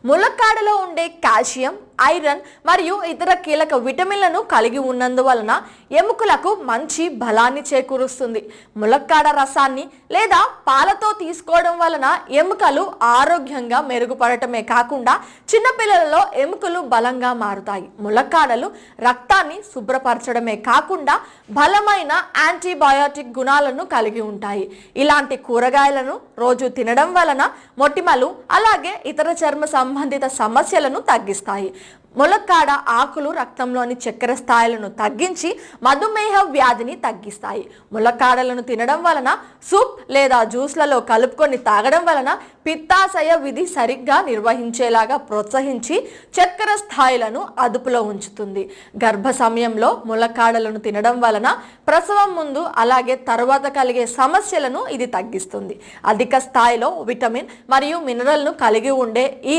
ములక్కాడలో ఉండే calcium, iron మరియు ఇతర కీలక విటమిన్లను కలిగి ఉన్నందువలన ఎముకలకు మంచి బలాన్ని చేకూరుస్తుంది. ములక్కాడ రసాన్ని లేదా పాలతో తీసుకోవడం వలన ఎముకలు ఆరోగ్యంగా మెరుగుపడటమే కాకుండా చిన్నపిల్లలలో ఎముకలు బలంగా మారుతాయి. ములక్కాడలు రక్తాన్ని శుభ్రపరచడమే కాకుండా బలమైన యాంటీబయాటిక్ గుణాలను కలిగి ఉంటాయి. ఇలాంటి కూరగాయలను రోజు తినడం వలన మొటిమలు అలాగే ఇతర చర్మ సంబంధిత సమస్యలను తగ్గిస్తాయి. ములక్కాడ ఆకులు రక్తంలోని చక్కెర స్థాయిలను తగ్గించి మధుమేహ వ్యాధిని తగ్గిస్తాయి. ములక్కాడలను తినడం వలన సూప్ లేదా జ్యూస్లలో కలుపుకొని తాగడం వలన పిత్తాశయ విధి సరిగ్గా నిర్వహించేలాగా ప్రోత్సహించి చక్కెర స్థాయిలను అదుపులో ఉంచుతుంది. గర్భ సమయంలో ములక్కాడలను తినడం వలన ప్రసవం ముందు అలాగే తరువాత కలిగే సమస్యలను ఇది తగ్గిస్తుంది. అధిక స్థాయిలో విటమిన్ మరియు మినరల్ను కలిగి ఉండే ఈ